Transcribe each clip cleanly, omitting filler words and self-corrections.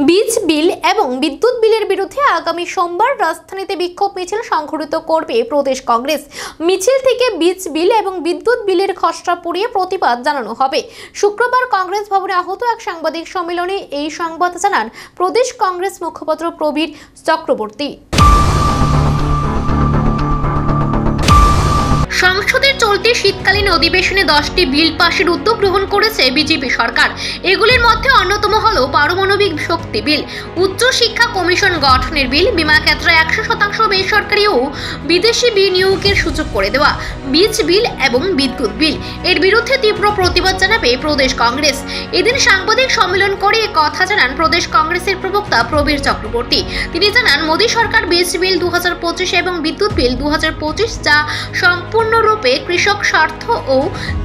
বীজ বিল এবং বিদ্যুৎ বিলের বিরুদ্ধে আগামী সোমবার রাজধানীতে বিক্ষোভ মিছিল সংঘটিত করবে প্রদেশ কংগ্রেস। মিছিল থেকে বীজ বিল এবং বিদ্যুৎ বিলের খসড়া পুড়িয়ে প্রতিবাদ জানানো হবে। শুক্রবার কংগ্রেস ভবনে আহত এক সাংবাদিক সম্মেলনে এই সংবাদ জানান প্রদেশ কংগ্রেস মুখপাত্র প্রবীর চক্রবর্তী। সংসদের চলতি শীতকালীন অধিবেশনে 10টি বিল পাশের উদ্যোগ গ্রহণ করেছে বিজেপি সরকার। এগুলির মধ্যে অন্যতম হল পারমাণবিক শক্তি বিল, উচ্চ শিক্ষা কমিশন গঠনের বিল, বীমা ক্ষেত্রে 100% বেসরকারি ও বিদেশি বিনিয়োগের সুযোগ করে দেওয়া, বীজ বিল এবং বিদ্যুৎ বিল। এর বিরুদ্ধে তীব্র প্রতিবাদ জানাবে প্রদেশ কংগ্রেস। এদিন সাংবাদিক সম্মেলন করে কথা জানান প্রদেশ কংগ্রেসের প্রবক্তা প্রবীর চক্রবর্তী। তিনি জানান, মোদী সরকার বীজ বিল 2025 এবং বিদ্যুৎ বিল 2025 যা সম্পূর্ণরূপে কৃষক স্বার্থ ও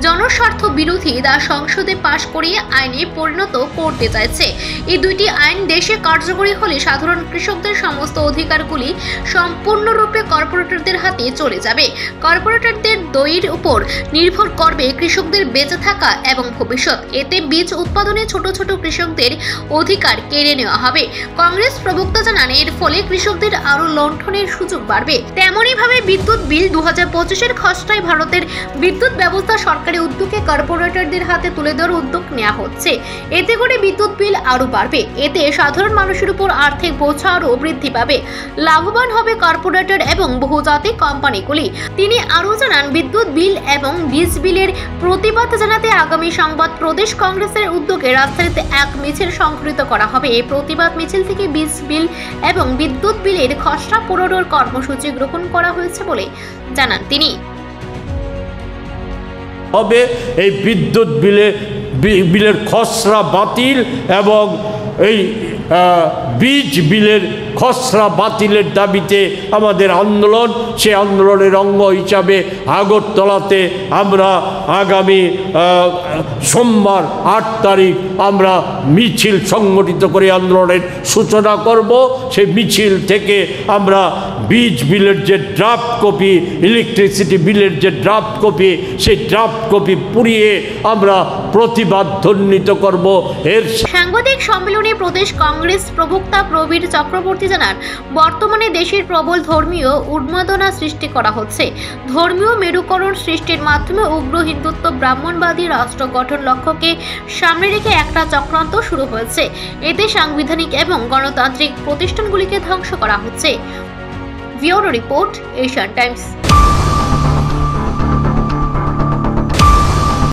জনস্বার্থ বিরোধী তা সংসদে পাশ করিয়ে আইনে পরিণত করতে চাইছে। এই দুইটি আইন দেশে কার্যকরী হলে সাধারণ কৃষকদের সমস্ত অধিকারগুলি সম্পূর্ণরূপে কর্পোরেটরদের হাতে চলে যাবে। কর্পোরেটরদের দইয়ের উপর নির্ভর করবে কৃষকদের বেঁচে থাকা এবং ভবিষ্যৎ। এতে বীজ উৎপাদনে ছোট ছোট কৃষকদের অধিকার কেড়ে নেওয়া হবে। কংগ্রেস প্রবক্তা জানান, এর ফলে কৃষকদের আরো লণ্ঠনের সুযোগ বাড়বে। তেমনই ভাবে বিদ্যুৎ বিল 2025 খসড়ায় ভারতের বিদ্যুৎ ব্যবস্থা সরকারি উদ্যোগে কর্পোরেটরদের হাতে তুলে দেওয়ার উদ্যোগ নেওয়া হচ্ছে। এতে করে বিদ্যুৎ বিল আরো বাড়বে। এতে সাধারণ মানুষের উপর আর্থিক বোঝা আরো বৃদ্ধি পাবে। লাভবান হবে কর্পোরেটর এবং বহুজাতিক কোম্পানিগুলি। তিনি আরো জানান, বিদ্যুৎ বিল এবং বীজ বিলের প্রতিবাদ জানাতে আগামী সংবাদ প্রদেশ কংগ্রেসের উদ্যোগে রাজধানীতে এক মিছিল সংঘটিত করা হবে। এই প্রতিবাদ মিছিল থেকে বীজ বিল এবং বিদ্যুৎ বিলের খসড়া পুরোনোর কর্মসূচি গ্রহণ করা হয়েছে বলে জানান তিনি। হবে এই বিদ্যুৎ বিলের খসড়া বাতিল এবং এই বীজ বিলের খসড়া বাতিলের দাবিতে আমাদের আন্দোলন, সে আন্দোলনের অঙ্গ হিসাবে আগরতলাতে আমরা আগামী সোমবার 8 তারিখ আমরা মিছিল সংগঠিত করে আন্দোলনের সূচনা করব। সেই মিছিল থেকে আমরা বীজ বিলের যে ড্রাফট কপি, ইলেকট্রিসিটি বিলের যে ড্রাফট কপি, সেই ড্রাফট কপি পুড়িয়ে আমরা প্রতিবাদ ধ্বনিত করব। এর সাংবাদিক সম্মেলনে প্রদেশ কংগ্রেস প্রবক্তা প্রবীর চক্রবর্তী জানান, বর্তমানে দেশের প্রবল ধর্মীয় উন্মাদনা সৃষ্টি করা হচ্ছে। ধর্মীয় মেরুকরণ সৃষ্টির মাধ্যমে উগ্র হিন্দুত্ব ব্রাহ্মণবাদী রাষ্ট্র গঠন লক্ষ্যকে সামনে রেখে একটা চক্রান্ত শুরু হয়েছে। এতে সাংবিধানিক এবং গণতান্ত্রিক প্রতিষ্ঠানগুলিকে ধ্বংস করা হচ্ছে। Bureau report, Asian Times.